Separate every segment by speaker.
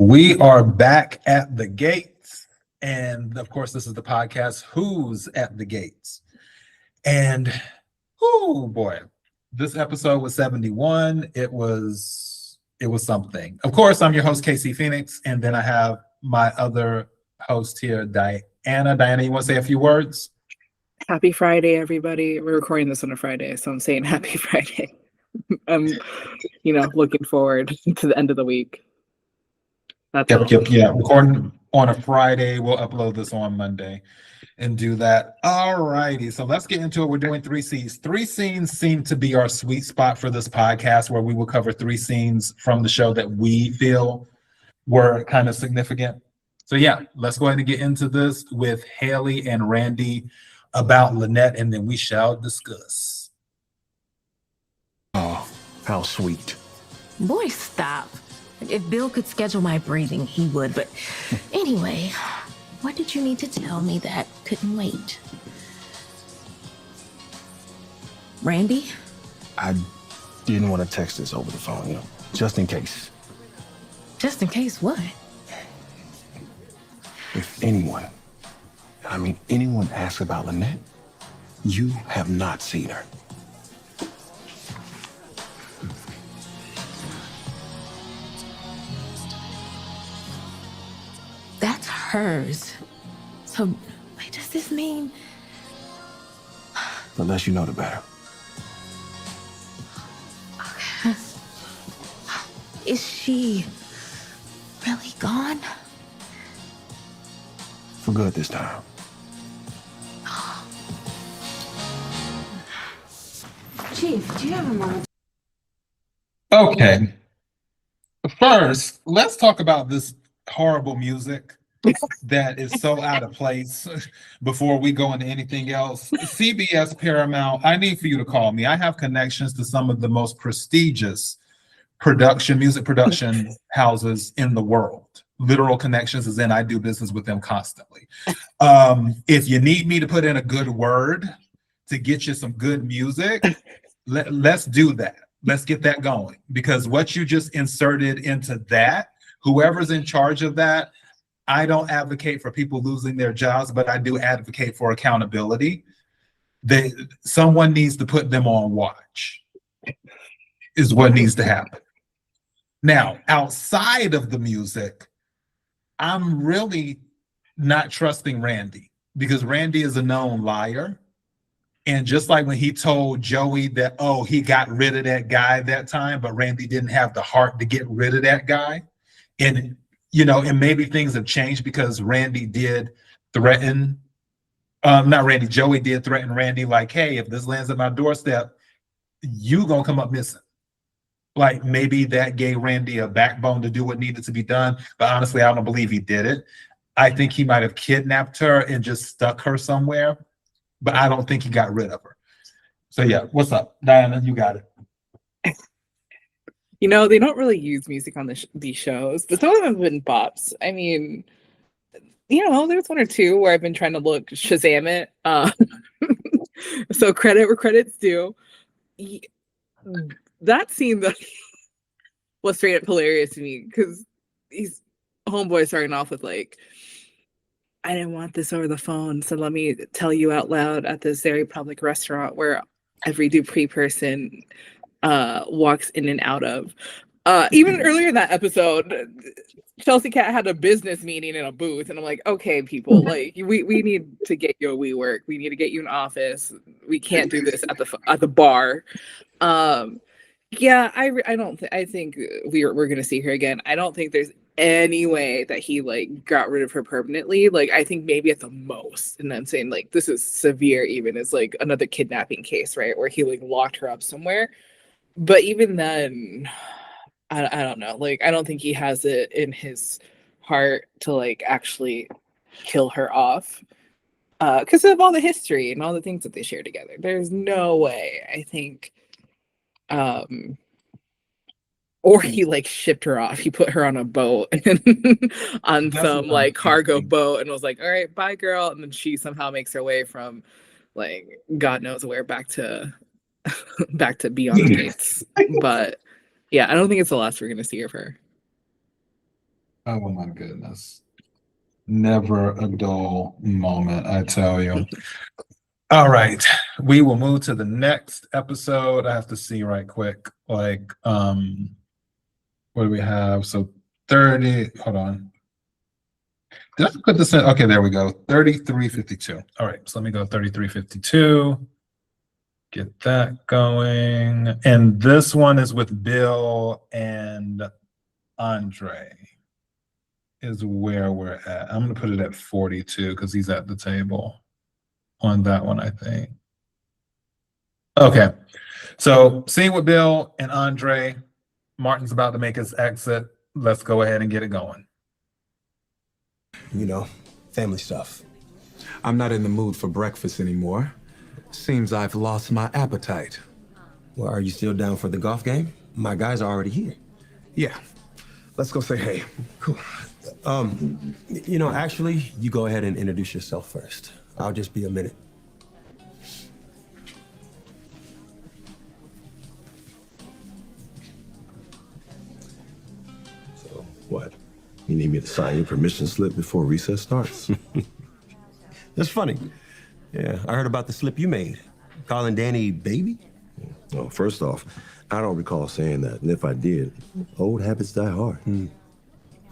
Speaker 1: We are back at the gates. And of course, this is the podcast, Who's at the Gates? And, oh boy, this episode was 71. It was something. Of course, I'm your host, KC Phoenix. And then I have my other host here, Diana. Diana, you want to say a few words?
Speaker 2: Happy Friday, everybody. We're recording this on a Friday, so I'm saying happy Friday. I'm, looking forward to the end of the week.
Speaker 1: Yeah. Recording on a Friday. We'll upload this on Monday and do that. All righty. So let's get into it. We're doing 3 scenes. 3 scenes seem to be our sweet spot for this podcast, where we will cover 3 scenes from the show that we feel were kind of significant. So yeah, let's go ahead and get into this with Hayley and Randy about Lynette, and then we shall discuss.
Speaker 3: Oh, how sweet.
Speaker 4: Boy, stop. If Bill could schedule my breathing, he would. But anyway, what did you need to tell me that couldn't wait? Randy?
Speaker 3: I didn't want to text this over the phone, just in case.
Speaker 4: Just in case what?
Speaker 3: If anyone asks about Lynette, you have not seen her.
Speaker 4: That's hers. So, wait, does this mean?
Speaker 3: The less you know, the better.
Speaker 4: Okay. Is she really gone?
Speaker 3: For good this time.
Speaker 4: Chief, do you have a moment?
Speaker 1: Okay. First, let's talk about this horrible music that is so out of place before we go into anything else. CBS, Paramount, I need for you to call me. I have connections to some of the most prestigious music production houses in the world. Literal connections, as in I do business with them constantly. If you need me to put in a good word to get you some good music, let's do that. Let's get that going, because what you just inserted into that, whoever's in charge of that, I don't advocate for people losing their jobs, but I do advocate for accountability. Someone needs to put them on watch, is what needs to happen. Now, outside of the music, I'm really not trusting Randy, because Randy is a known liar. And just like when he told Joey that, he got rid of that guy that time, but Randy didn't have the heart to get rid of that guy. And, and maybe things have changed because Randy did threaten, Joey did threaten Randy, like, hey, if this lands at my doorstep, you gonna come up missing. Like, maybe that gave Randy a backbone to do what needed to be done. But honestly, I don't believe he did it. I think he might have kidnapped her and just stuck her somewhere, but I don't think he got rid of her. So yeah, what's up? Diana, you got it.
Speaker 2: They don't really use music on these shows, but some of them have been bops. I mean, there's 1 or 2 where I've been trying to Shazam it. So credit where credit's due. That scene was straight up hilarious to me, because he's homeboy starting off with like, I didn't want this over the phone, so let me tell you out loud at this very public restaurant where every Dupree person walks in and out of. Even earlier in that episode, Chelsea Cat had a business meeting in a booth, and I'm like, okay, people, like we need to get you a WeWork. We need to get you an office. We can't do this at the bar. Yeah, I think we're gonna see her again. I don't think there's any way that he got rid of her permanently. I think maybe at the most, and I'm saying this is severe, even it's another kidnapping case, right, where he locked her up somewhere. But even then, I don't know. I don't think he has it in his heart to actually kill her off, because of all the history and all the things that they share together. There's no way, I think. Or he shipped her off. He put her on a boat on some cargo boat, and was like, all right, bye girl. And then she somehow makes her way from God knows where back to BeyondTheGates. But yeah, I don't think it's the last we're gonna see of her.
Speaker 1: Oh my goodness. Never a dull moment, I tell you. All right. We will move to the next episode. I have to see right quick. Like, what do we have? So 30, hold on. Did I put this in? Okay, there we go. 3352. All right, so let me go 3352. Get that going. And this one is with Bill and Andre, is where we're at. I'm going to put it at 42 because he's at the table on that one, I think. Okay, so seeing with Bill and Andre, Martin's about to make his exit. Let's go ahead and get it going.
Speaker 3: You know, family stuff.
Speaker 5: I'm not in the mood for breakfast anymore. Seems I've lost my appetite.
Speaker 3: Well, are you still down for the golf game? My guys are already here.
Speaker 5: Yeah, let's go say hey.
Speaker 3: Cool. You know, actually, you go ahead and introduce yourself first. I'll just be a minute.
Speaker 6: So, what? You need me to sign your permission slip before recess starts?
Speaker 3: That's funny. Yeah, I heard about the slip you made. Calling Dani baby?
Speaker 6: Well, first off, I don't recall saying that. And if I did, old habits die hard.
Speaker 3: I'm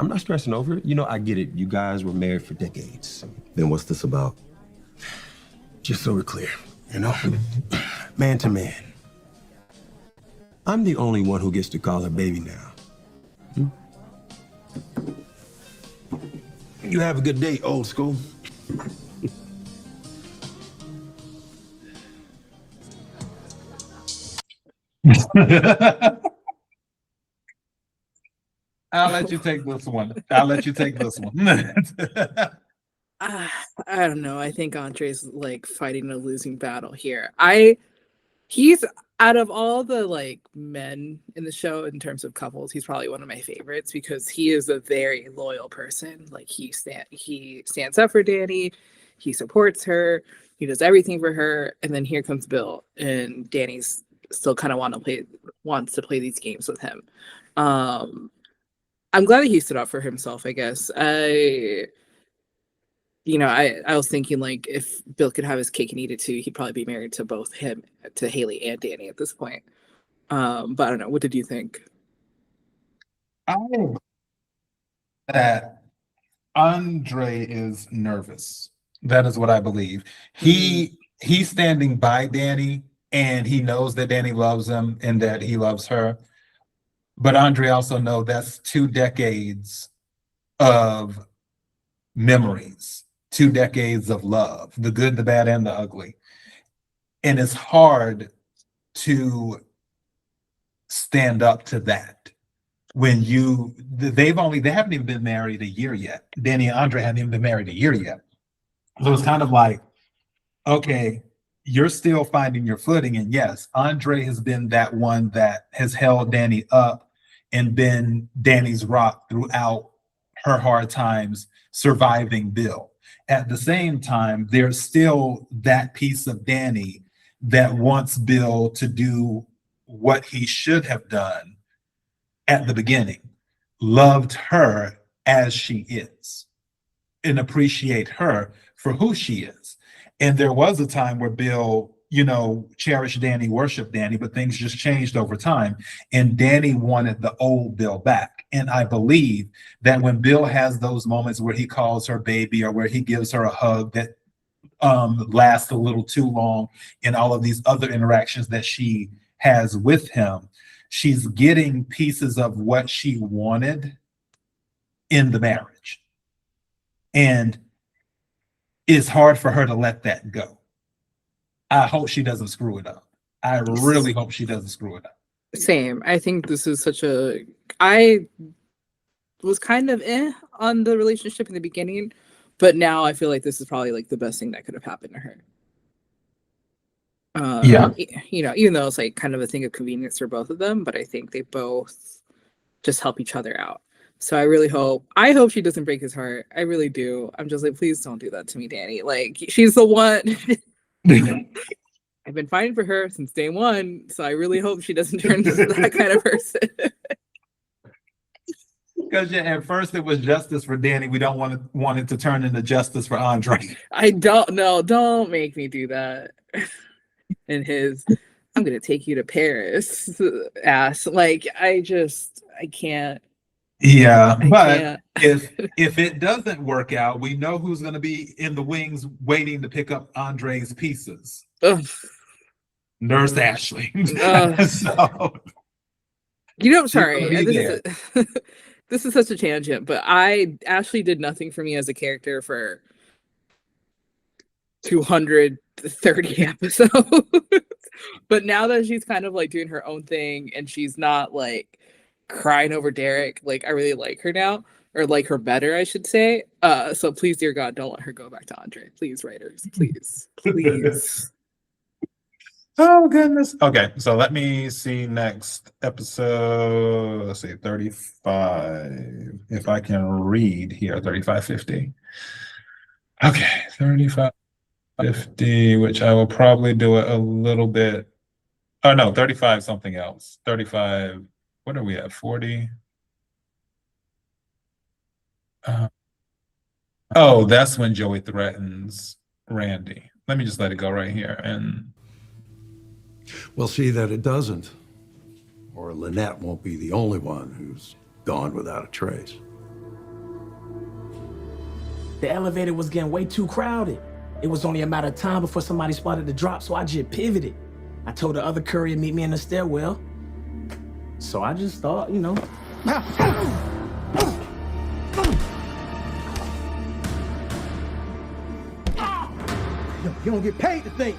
Speaker 3: not stressing over it. You know, I get it. You guys were married for decades.
Speaker 6: Then what's this about?
Speaker 3: Just so we're clear, you know? Man to man. I'm the only one who gets to call her baby now. You have a good day, old school.
Speaker 1: I'll let you take this one. I'll let you take this one.
Speaker 2: I don't know. I think Andre's like fighting a losing battle here. He's out of all the like men in the show in terms of couples, he's probably one of my favorites because he is a very loyal person. Like he stands up for Dani, he supports her, he does everything for her, and then here comes Bill, and Dani's still kind of wants to play these games with him. I'm glad that he stood up for himself, I guess. I was thinking like if Bill could have his cake and eat it too, he'd probably be married to both him, to Hayley and Dani at this point. But I don't know. What did you think?
Speaker 1: That Andre is nervous. That is what I believe. He's standing by Dani, and he knows that Dani loves him and that he loves her. But Andre also knows that's 2 decades of memories, 2 decades of love, the good, the bad, and the ugly. And it's hard to stand up to that when they haven't even been married a year yet. Dani and Andre haven't even been married a year yet. So it's kind of like, okay, you're still finding your footing. And yes, Andre has been that one that has held Dani up and been Dani's rock throughout her hard times surviving Bill. At the same time, there's still that piece of Dani that wants Bill to do what he should have done at the beginning, loved her as she is, and appreciate her for who she is. And there was a time where Bill, cherished Dani, worshiped Dani, but things just changed over time. And Dani wanted the old Bill back. And I believe that when Bill has those moments where he calls her baby or where he gives her a hug that lasts a little too long, and all of these other interactions that she has with him, she's getting pieces of what she wanted in the marriage. And it's hard for her to let that go. I hope she doesn't screw it up. I really hope she doesn't screw it up.
Speaker 2: Same. I think this is I was kind of on the relationship in the beginning, but now I feel like this is probably like the best thing that could have happened to her.
Speaker 1: Yeah.
Speaker 2: Even though it's like kind of a thing of convenience for both of them, but I think they both just help each other out. So I hope she doesn't break his heart. I really do. I'm just like, please don't do that to me, Dani. Like, she's the one. I've been fighting for her since day one, so I really hope she doesn't turn into that kind of person.
Speaker 1: Because at first it was justice for Dani. We don't want it to turn into justice for Andre.
Speaker 2: I don't know. Don't make me do that. And his, I'm gonna take you to Paris ass. Like I can't.
Speaker 1: Yeah,
Speaker 2: I
Speaker 1: but
Speaker 2: can't.
Speaker 1: if it doesn't work out, we know who's going to be in the wings waiting to pick up Andre's pieces.
Speaker 2: Ugh.
Speaker 1: Nurse Ashley.
Speaker 2: Ugh.
Speaker 1: So
Speaker 2: Sorry.
Speaker 1: gonna be
Speaker 2: This is such a tangent, but Ashley did nothing for me as a character for 230 episodes. But now that she's kind of like doing her own thing and she's not like crying over Derek, like I really like her now, or like her better, I should say. So please, dear God, don't let her go back to Andre. Please, writers, please.
Speaker 1: oh goodness. Okay, so let me see next episode. Let's see, 35. If I can read here, 3550. Okay, 3550, which I will probably do it a little bit. Oh no, 35 something else. 35. What are we at? 40. Oh, that's when Joey threatens Randy. Let me just let it go right here. And
Speaker 7: We'll see that it doesn't. Or Lynette won't be the only one who's gone without a trace.
Speaker 8: The elevator was getting way too crowded. It was only a matter of time before somebody spotted the drop, so I just pivoted. I told the other courier to meet me in the stairwell. So I just thought, you know.
Speaker 9: You don't get paid to think.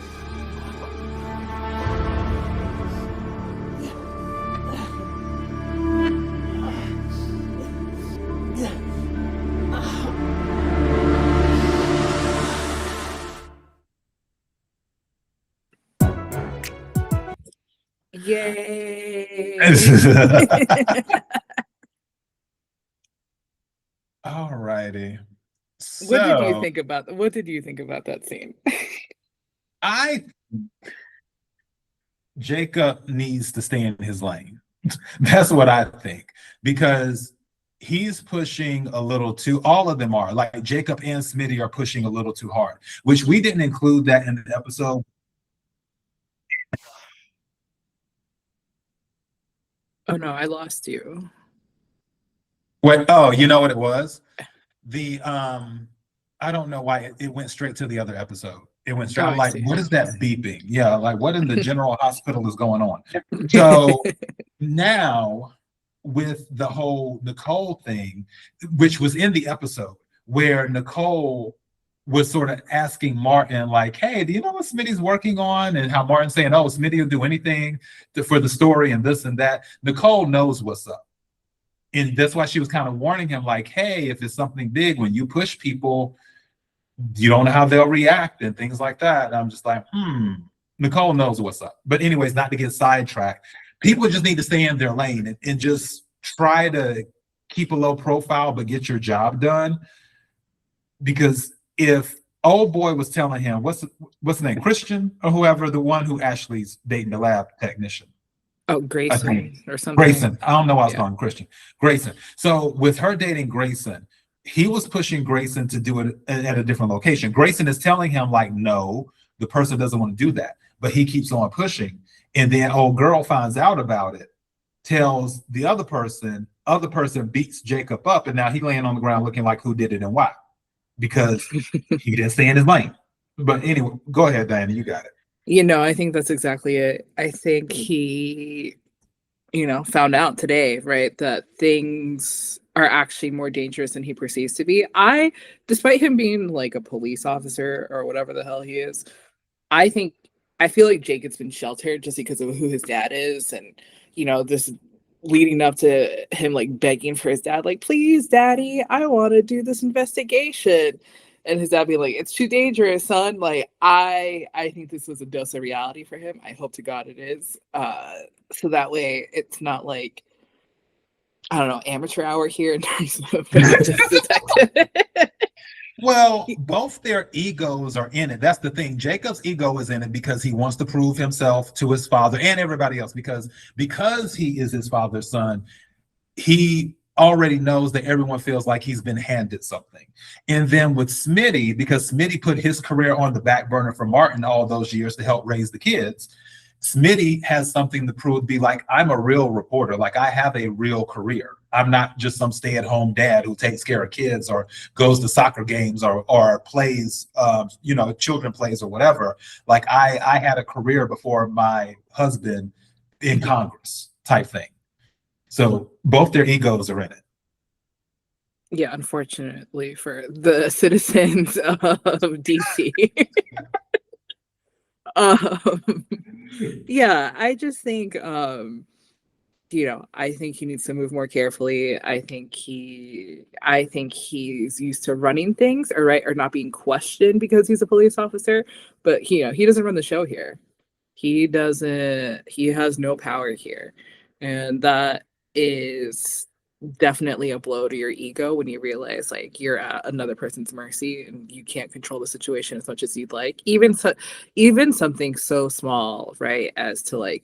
Speaker 2: Yay.
Speaker 1: all righty.
Speaker 2: What did you think about that scene?
Speaker 1: Jacob needs to stay in his lane. That's what I think, because he's pushing a little too, all of them are, like Jacob and Smitty are pushing a little too hard, which we didn't include that in the episode.
Speaker 2: Oh no, I lost you.
Speaker 1: Wait, oh, you know what it was? The I don't know why it went straight to the other episode. It went straight,
Speaker 2: Oh, I
Speaker 1: like,
Speaker 2: see.
Speaker 1: what is that beeping? Yeah, like what in the general hospital is going on? So now with the whole Nicole thing, which was in the episode, where Nicole was sort of asking Martin, like, hey, do you know what Smitty's working on? And how Martin's saying, oh, Smitty will do anything for the story and this and that. Nicole knows what's up. And that's why she was kind of warning him, like, hey, if it's something big, when you push people, you don't know how they'll react and things like that. And I'm just like, Nicole knows what's up. But anyways, not to get sidetracked, people just need to stay in their lane and just try to keep a low profile, but get your job done. Because if old boy was telling him, what's the name, Christian or whoever, the one who Ashley's dating, the lab technician.
Speaker 2: Oh, Grayson or something.
Speaker 1: Grayson. I don't know why I was calling him Christian. Grayson. So with her dating Grayson, he was pushing Grayson to do it at a different location. Grayson is telling him, like, no, the person doesn't want to do that. But he keeps on pushing. And then old girl finds out about it, tells the other person beats Jacob up, and now he laying on the ground looking like who did it and why. Because he didn't stay in his lane. But anyway, go ahead, Dani, you got it.
Speaker 2: I think that's exactly it. I think he, found out today, right, that things are actually more dangerous than he perceives to be. Despite him being like a police officer or whatever the hell he is, I feel like Jacob's been sheltered just because of who his dad is. And, this leading up to him like begging for his dad, like, please, daddy, I want to do this investigation. And his dad being like, it's too dangerous, son. Like, I think this was a dose of reality for him. I hope to God it is. So that way it's not like, I don't know, amateur hour here in terms of detective.
Speaker 1: Well, both their egos are in it. That's the thing. Jacob's ego is in it because he wants to prove himself to his father and everybody else, because he is his father's son. He already knows that everyone feels like he's been handed something. And then with Smitty, because Smitty put his career on the back burner for Martin all those years to help raise the kids, Smitty has something to prove, be like, I'm a real reporter. Like, I have a real career. I'm not just some stay-at-home dad who takes care of kids or goes to soccer games or plays, children plays or whatever. Like, I had a career before my husband in Congress type thing. So both their egos are in it.
Speaker 2: Yeah, unfortunately for the citizens of DC. Yeah, I just think I think he needs to move more carefully. I think he's used to running things or not being questioned because he's a police officer, but he doesn't run the show here. He has no power here. And that is definitely a blow to your ego when you realize like you're at another person's mercy and you can't control the situation as much as you'd like. Even something so small, right, as to like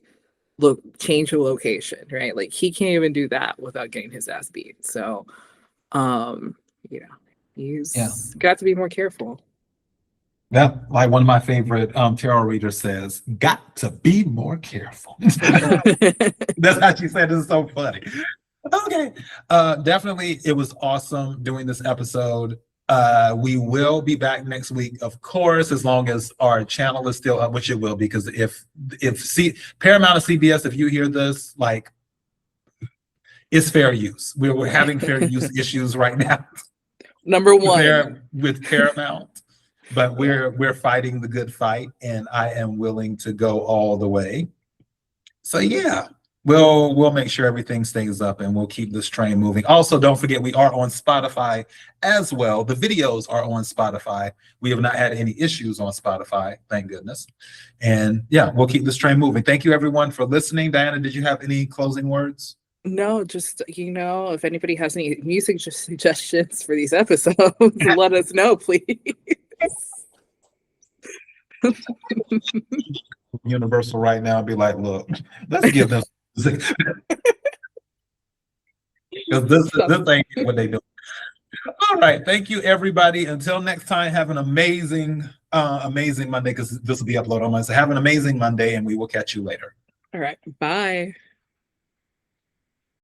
Speaker 2: change the location, right? Like he can't even do that without getting his ass beat. So he's got to be more careful.
Speaker 1: Yeah, like one of my favorite tarot readers says, got to be more careful. That's how she said it. It's so funny. Okay. Definitely, it was awesome doing this episode. We will be back next week, of course, as long as our channel is still up, which it will, because if Paramount or CBS, if you hear this, like, it's fair use. We're having fair use issues right now.
Speaker 2: Number one
Speaker 1: with Paramount. But we're fighting the good fight, and I am willing to go all the way. So yeah, we'll make sure everything stays up, and we'll keep this train moving. Also, don't forget we are on Spotify as well. The videos are on Spotify. We have not had any issues on Spotify, thank goodness. And yeah, we'll keep this train moving. Thank you everyone for listening. Diana, did you have any closing words?
Speaker 2: No, just if anybody has any music suggestions for these episodes, let us know, please.
Speaker 1: Universal right now be like, look, let's give them music. Because this ain't what they do. All right, thank you everybody. Until next time, have an amazing Monday, because this will be uploaded on Monday. So have an amazing Monday, and we will catch you later.
Speaker 2: All right, bye.